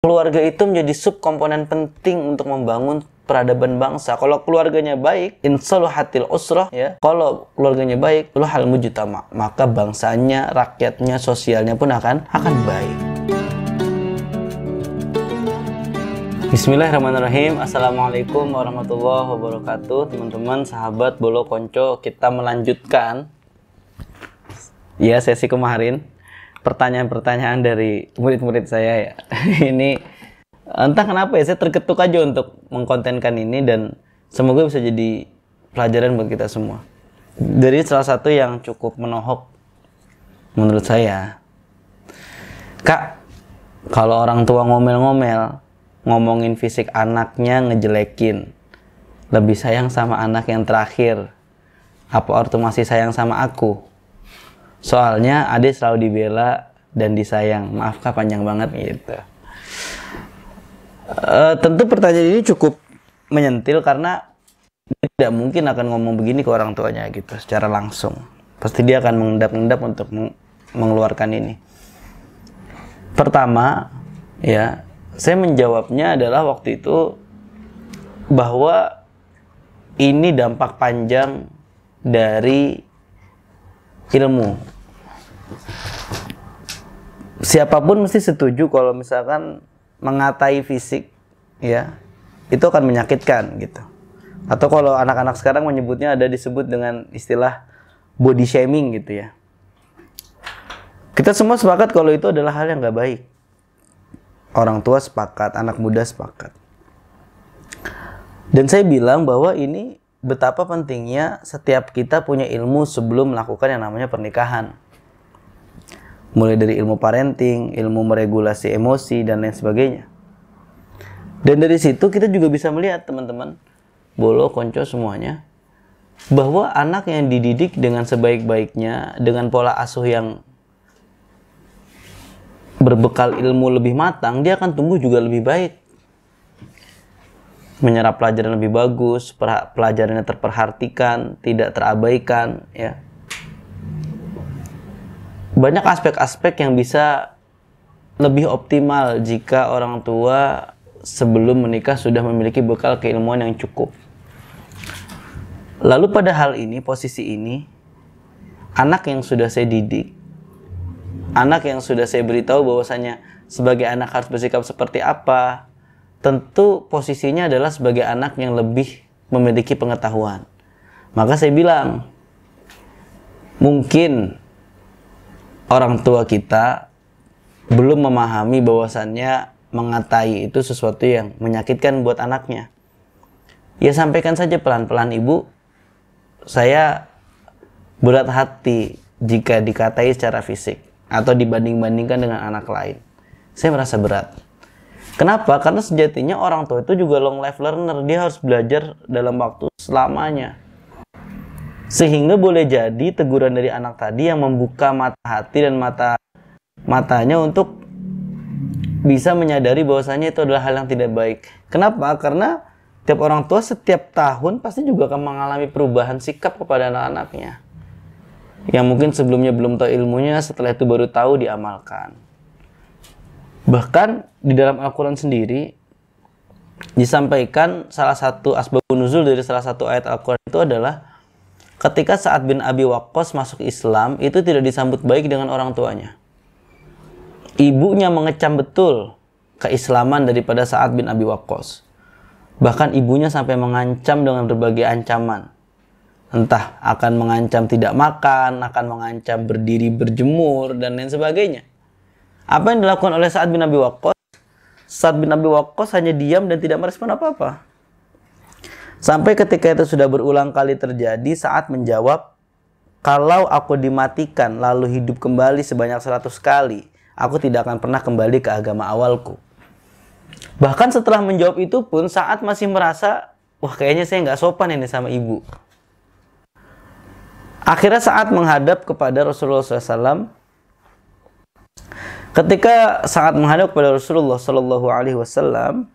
Keluarga itu menjadi subkomponen penting untuk membangun peradaban bangsa. Kalau keluarganya baik, insalahatil usrah, ya. Kalau keluarganya baik, hal mujtama, maka bangsanya, rakyatnya, sosialnya pun akan baik. Bismillahirrahmanirrahim. Assalamualaikum warahmatullahi wabarakatuh. Teman-teman, sahabat Bolo Konco, kita melanjutkan ya sesi kemarin. Pertanyaan-pertanyaan dari murid-murid saya ya. Ini entah kenapa ya, saya terketuk aja untuk mengkontenkan ini dan semoga bisa jadi pelajaran buat kita semua. Dari salah satu yang cukup menohok menurut saya, Kak, kalau orang tua ngomel-ngomel, ngomongin fisik anaknya, ngejelekin, lebih sayang sama anak yang terakhir, apa ortu masih sayang sama aku? Soalnya adik selalu dibela dan disayang. Maaf Kak, panjang banget gitu. Tentu pertanyaan ini cukup menyentil karena dia tidak mungkin akan ngomong begini ke orang tuanya gitu secara langsung. Pasti dia akan mengendap-endap untuk mengeluarkan ini. Pertama, ya, saya menjawabnya adalah waktu itu bahwa ini dampak panjang dari ilmu. Siapapun mesti setuju kalau misalkan mengatai fisik, ya, itu akan menyakitkan gitu. Atau kalau anak-anak sekarang menyebutnya ada disebut dengan istilah body shaming gitu ya. Kita semua sepakat kalau itu adalah hal yang nggak baik. Orang tua sepakat, anak muda sepakat. Dan saya bilang bahwa ini betapa pentingnya setiap kita punya ilmu sebelum melakukan yang namanya pernikahan. Mulai dari ilmu parenting, ilmu meregulasi emosi, dan lain sebagainya. Dan dari situ kita juga bisa melihat, teman-teman, Bolo, Konco semuanya, bahwa anak yang dididik dengan sebaik-baiknya, dengan pola asuh yang berbekal ilmu lebih matang, dia akan tumbuh juga lebih baik. Menyerap pelajaran lebih bagus, pelajarannya terperhatikan, tidak terabaikan, ya. Banyak aspek-aspek yang bisa lebih optimal jika orang tua sebelum menikah sudah memiliki bekal keilmuan yang cukup. Lalu pada hal ini, posisi ini, anak yang sudah saya didik, anak yang sudah saya beritahu bahwasanya sebagai anak harus bersikap seperti apa, tentu posisinya adalah sebagai anak yang lebih memiliki pengetahuan. Maka saya bilang, mungkin orang tua kita belum memahami bahwasannya mengatai itu sesuatu yang menyakitkan buat anaknya. Ya sampaikan saja pelan-pelan, Ibu, saya berat hati jika dikatai secara fisik atau dibanding-bandingkan dengan anak lain. Saya merasa berat. Kenapa? Karena sejatinya orang tua itu juga long life learner. Dia harus belajar dalam waktu selamanya. Sehingga boleh jadi teguran dari anak tadi yang membuka mata hati dan matanya untuk bisa menyadari bahwasanya itu adalah hal yang tidak baik. Kenapa? Karena tiap orang tua setiap tahun pasti juga akan mengalami perubahan sikap kepada anak-anaknya. Yang mungkin sebelumnya belum tahu ilmunya, setelah itu baru tahu, diamalkan. Bahkan di dalam Al-Quran sendiri disampaikan salah satu asbabun nuzul dari salah satu ayat Al-Quran itu adalah ketika Sa'ad bin Abi Waqqas masuk Islam, itu tidak disambut baik dengan orang tuanya. Ibunya mengecam betul keislaman daripada Sa'ad bin Abi Waqqas. Bahkan ibunya sampai mengancam dengan berbagai ancaman. Entah akan mengancam tidak makan, akan mengancam berdiri berjemur, dan lain sebagainya. Apa yang dilakukan oleh Sa'ad bin Abi Waqqas? Sa'ad bin Abi Waqqas hanya diam dan tidak merespon apa-apa. Sampai ketika itu sudah berulang kali terjadi, Sa'ad menjawab, kalau aku dimatikan lalu hidup kembali sebanyak 100 kali, aku tidak akan pernah kembali ke agama awalku. Bahkan setelah menjawab itu pun, Sa'ad masih merasa, wah kayaknya saya nggak sopan ini sama ibu. Akhirnya Sa'ad menghadap kepada Rasulullah SAW. Ketika Sa'ad menghadap kepada Rasulullah SAW,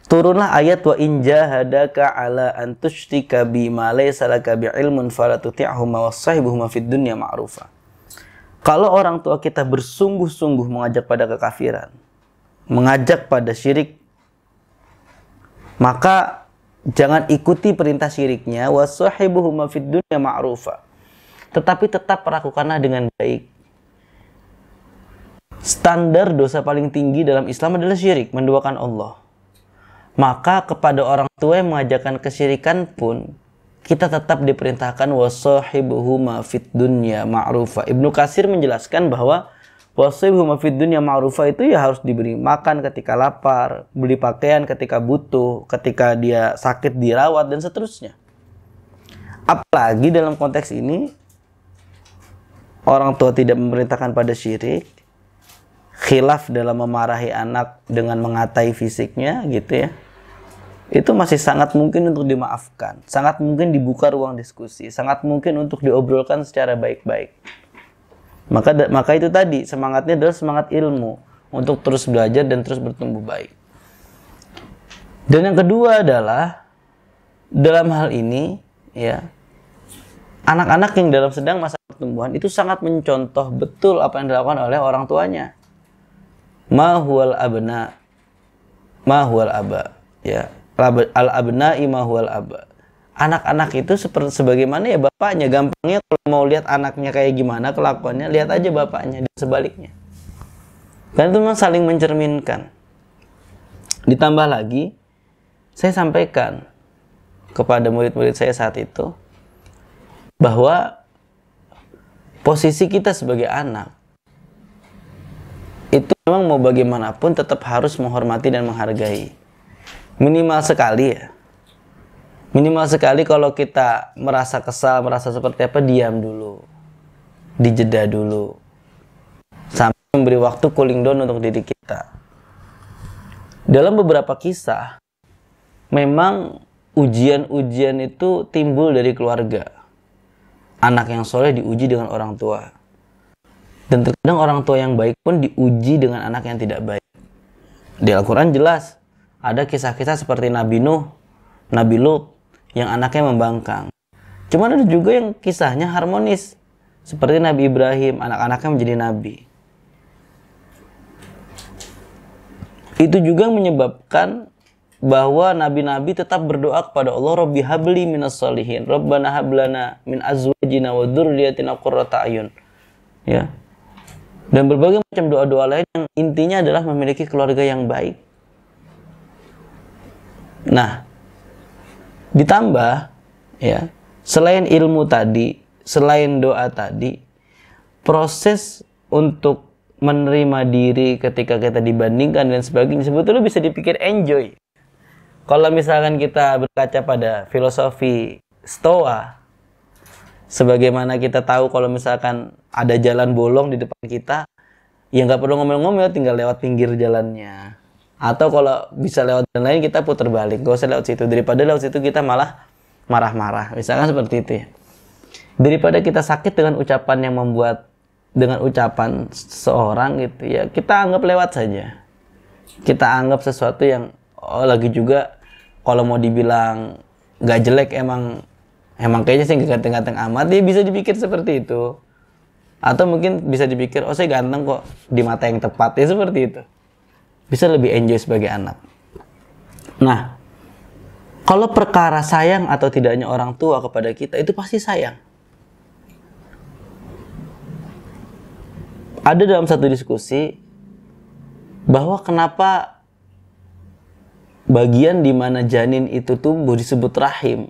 turunlah ayat wa in jahadaka ala an tusyrika bima laysa laka bi'ilmun fala tuti'huma wassahibuhuma fid dunya ma'rufa. Kalau orang tua kita bersungguh-sungguh mengajak pada kekafiran, mengajak pada syirik, maka jangan ikuti perintah syiriknya. Wasahibuhuma fid dunya ma'rufa. Tetapi tetap perlakukanlah dengan baik. Standar dosa paling tinggi dalam Islam adalah syirik, menduakan Allah. Maka kepada orang tua yang mengajarkan kesyirikan pun kita tetap diperintahkan wasahibuhuma fid dunya ma'rufa. Ibnu Katsir menjelaskan bahwa wasahibuhuma fid dunya ma'rufa itu ya harus diberi makan ketika lapar, beli pakaian ketika butuh, ketika dia sakit dirawat dan seterusnya. Apalagi dalam konteks ini orang tua tidak memerintahkan pada syirik, khilaf dalam memarahi anak dengan mengatai fisiknya gitu ya, itu masih sangat mungkin untuk dimaafkan, sangat mungkin dibuka ruang diskusi, sangat mungkin untuk diobrolkan secara baik-baik. Maka itu tadi, semangatnya adalah semangat ilmu untuk terus belajar dan terus bertumbuh baik. Dan yang kedua adalah dalam hal ini ya, anak-anak yang sedang masa pertumbuhan itu sangat mencontoh betul apa yang dilakukan oleh orang tuanya. Ma huwal abna ma huwal aba, ya, al abna'i ma huwal aba. Anak-anak itu seperti sebagaimana ya bapaknya. Gampangnya kalau mau lihat anaknya kayak gimana kelakuannya, lihat aja bapaknya dan sebaliknya. Dan itu memang saling mencerminkan. Ditambah lagi, saya sampaikan kepada murid-murid saya saat itu bahwa posisi kita sebagai anak itu memang mau bagaimanapun tetap harus menghormati dan menghargai. Minimal sekali ya. Minimal sekali kalau kita merasa kesal, merasa seperti apa, diam dulu. Dijeda dulu. Sampai memberi waktu cooling down untuk diri kita. Dalam beberapa kisah, memang ujian-ujian itu timbul dari keluarga. Anak yang soleh diuji dengan orang tua. Dan terkadang orang tua yang baik pun diuji dengan anak yang tidak baik. Di Al-Quran jelas ada kisah-kisah seperti Nabi Nuh, Nabi Lut yang anaknya membangkang. Cuman ada juga yang kisahnya harmonis seperti Nabi Ibrahim, anak-anaknya menjadi nabi. Itu juga menyebabkan bahwa nabi-nabi tetap berdoa kepada Allah, Rabbi habli minas solihin, Rabbana hablana min azwajina wa dzurriyyatina qurrata ayun. Ya. Dan berbagai macam doa-doa lain yang intinya adalah memiliki keluarga yang baik. Nah, ditambah ya, selain ilmu tadi, selain doa tadi, proses untuk menerima diri ketika kita dibandingkan dan sebagainya sebetulnya bisa dipikir enjoy. Kalau misalkan kita berkaca pada filosofi Stoa, sebagaimana kita tahu kalau misalkan ada jalan bolong di depan kita, ya nggak perlu ngomel-ngomel, tinggal lewat pinggir jalannya. Atau kalau bisa lewat jalan lain, kita putar balik, gak usah lewat situ. Daripada lewat situ kita malah marah-marah, misalkan seperti itu ya. Daripada kita sakit dengan ucapan yang membuat, dengan ucapan seorang gitu ya, kita anggap lewat saja. Kita anggap sesuatu yang lagi juga, kalau mau dibilang nggak jelek, emang kayaknya sih nggak ganteng-ganteng amat, dia bisa dipikir seperti itu. Atau mungkin bisa dipikir, oh saya ganteng kok di mata yang tepat, ya seperti itu. Bisa lebih enjoy sebagai anak. Nah, kalau perkara sayang atau tidaknya orang tua kepada kita, itu pasti sayang. Ada dalam satu diskusi bahwa kenapa bagian di mana janin itu tumbuh disebut rahim.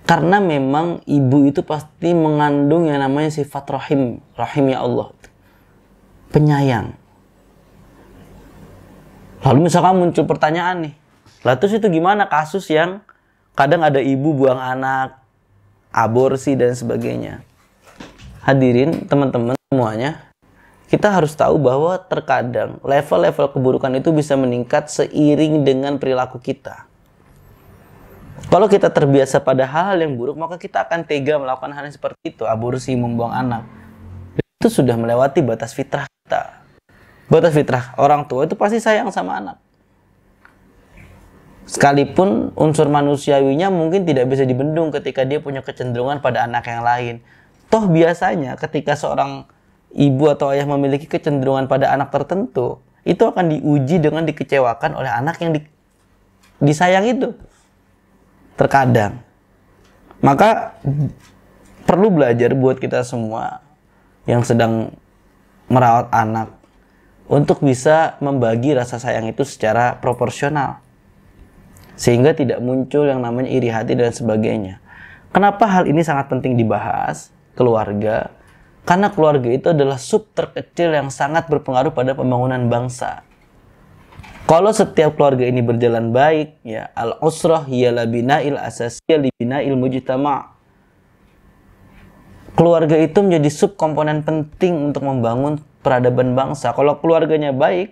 Karena memang ibu itu pasti mengandung yang namanya sifat rahim. Rahimnya Allah. Penyayang. Lalu misalkan muncul pertanyaan nih. Lah terus itu gimana kasus yang kadang ada ibu buang anak, aborsi dan sebagainya. Hadirin teman-teman semuanya. Kita harus tahu bahwa terkadang level-level keburukan itu bisa meningkat seiring dengan perilaku kita. Kalau kita terbiasa pada hal-hal yang buruk, maka kita akan tega melakukan hal yang seperti itu, aborsi, membuang anak. Itu sudah melewati batas fitrah kita. Batas fitrah orang tua itu pasti sayang sama anak. Sekalipun unsur manusiawinya mungkin tidak bisa dibendung ketika dia punya kecenderungan pada anak yang lain. Toh biasanya ketika seorang ibu atau ayah memiliki kecenderungan pada anak tertentu, itu akan diuji dengan dikecewakan oleh anak yang disayang itu. Terkadang. Maka perlu belajar buat kita semua yang sedang merawat anak untuk bisa membagi rasa sayang itu secara proporsional. Sehingga tidak muncul yang namanya iri hati dan sebagainya. Kenapa hal ini sangat penting dibahas? Keluarga. Karena keluarga itu adalah sub terkecil yang sangat berpengaruh pada pembangunan bangsa. Kalau setiap keluarga ini berjalan baik, ya, al-usrah hiya bina'il asasiyah li bina'il mujtama'. Keluarga itu menjadi sub komponen penting untuk membangun peradaban bangsa. Kalau keluarganya baik,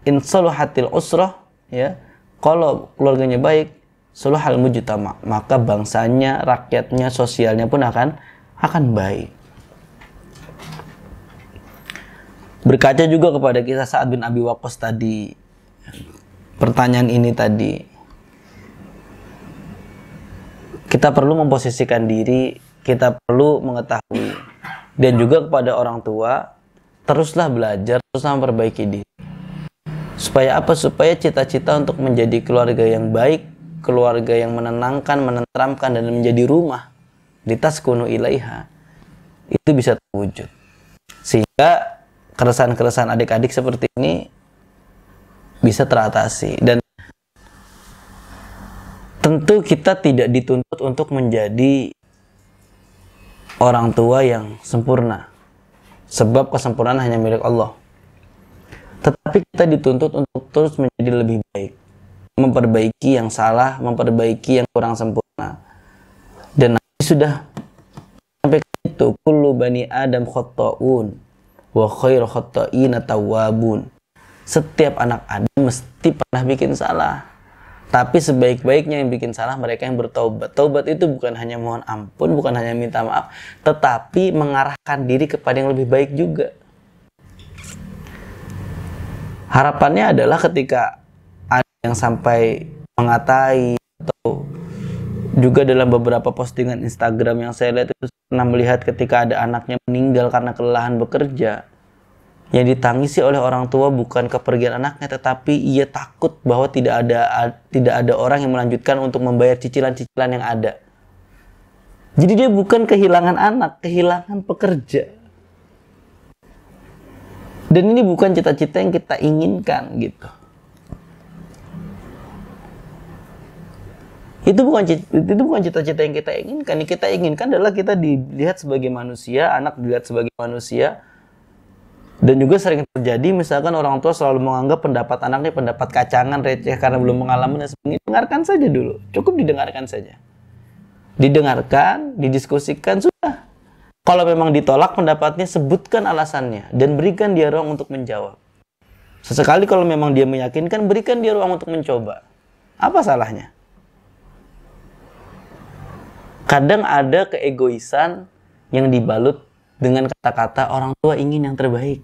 insalahatil usrah, ya, kalau keluarganya baik, sulahal mujtama', maka bangsanya, rakyatnya, sosialnya pun akan baik. Berkaca juga kepada kisah Sa'ad bin Abi Waqqas tadi, pertanyaan ini tadi, kita perlu memposisikan diri, kita perlu mengetahui, dan juga kepada orang tua, teruslah belajar, teruslah memperbaiki diri. Supaya apa? Supaya cita-cita untuk menjadi keluarga yang baik, keluarga yang menenangkan, menenteramkan, dan menjadi rumah litaskunu ilaiha, itu bisa terwujud. Sehingga keresahan-keresahan adik-adik seperti ini bisa teratasi. Dan tentu kita tidak dituntut untuk menjadi orang tua yang sempurna, sebab kesempurnaan hanya milik Allah. Tetapi kita dituntut untuk terus menjadi lebih baik, memperbaiki yang salah, memperbaiki yang kurang sempurna. Dan Nabi sudah sampai itu, kullu bani Adam khata'un wa khairu khata'ina tawwabun. Setiap anak Adam mesti pernah bikin salah. Tapi sebaik-baiknya yang bikin salah mereka yang bertaubat. Taubat itu bukan hanya mohon ampun, bukan hanya minta maaf, tetapi mengarahkan diri kepada yang lebih baik juga. Harapannya adalah ketika ada yang sampai mengatai, atau juga dalam beberapa postingan Instagram yang saya lihat itu pernah melihat ketika ada anaknya meninggal karena kelelahan bekerja, yang ditangisi oleh orang tua bukan kepergian anaknya, tetapi ia takut bahwa tidak ada orang yang melanjutkan untuk membayar cicilan-cicilan yang ada. Jadi dia bukan kehilangan anak, kehilangan pekerja. Dan ini bukan cita-cita yang kita inginkan gitu. Itu bukan cita-cita yang kita inginkan. Yang kita inginkan adalah kita dilihat sebagai manusia, anak dilihat sebagai manusia. Dan juga sering terjadi misalkan orang tua selalu menganggap pendapat anaknya pendapat kacangan, receh karena belum pengalaman dan sebagainya. Dengarkan saja dulu. Cukup didengarkan saja. Didengarkan, didiskusikan, sudah. Kalau memang ditolak pendapatnya, sebutkan alasannya dan berikan dia ruang untuk menjawab. Sesekali kalau memang dia meyakinkan, berikan dia ruang untuk mencoba. Apa salahnya? Kadang ada keegoisan yang dibalut dengan kata-kata orang tua ingin yang terbaik.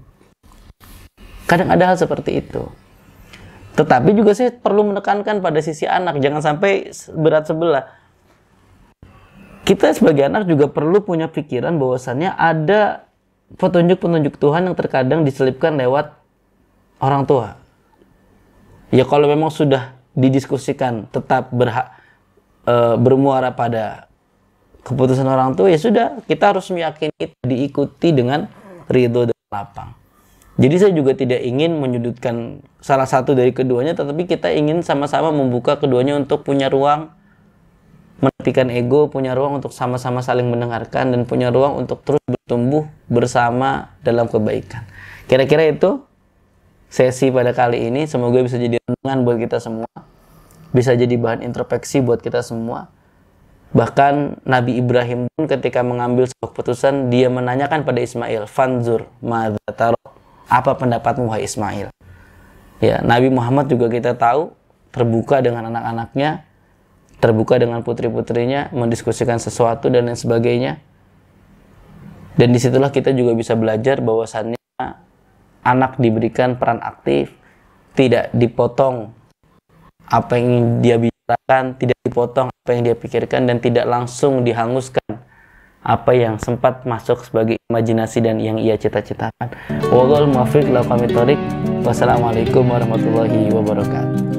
Kadang ada hal seperti itu. Tetapi juga saya perlu menekankan pada sisi anak, jangan sampai berat sebelah. Kita sebagai anak juga perlu punya pikiran bahwasannya ada petunjuk-petunjuk Tuhan yang terkadang diselipkan lewat orang tua. Ya kalau memang sudah didiskusikan tetap bermuara pada keputusan orang tua, ya sudah, kita harus meyakini itu diikuti dengan ridho dan lapang. Jadi saya juga tidak ingin menyudutkan salah satu dari keduanya, tetapi kita ingin sama-sama membuka keduanya untuk punya ruang menepikan ego, punya ruang untuk sama-sama saling mendengarkan, dan punya ruang untuk terus bertumbuh bersama dalam kebaikan. Kira-kira itu sesi pada kali ini. Semoga bisa jadi renungan buat kita semua, bisa jadi bahan introspeksi buat kita semua. Bahkan Nabi Ibrahim pun ketika mengambil sebuah keputusan, dia menanyakan pada Ismail, fanzur madza tara, apa pendapatmu wahai Ismail? Ya, Nabi Muhammad juga kita tahu terbuka dengan anak-anaknya, terbuka dengan putri-putrinya, mendiskusikan sesuatu dan lain sebagainya. Dan disitulah kita juga bisa belajar bahwasannya anak diberikan peran aktif, tidak dipotong apa yang dia bicarakan, tidak dipotong apa yang dia pikirkan, dan tidak langsung dihanguskan apa yang sempat masuk sebagai imajinasi dan yang ia cita-citakan. Wallahul muwaffiq ila aqwamit thoriq. Wassalamualaikum warahmatullahi wabarakatuh.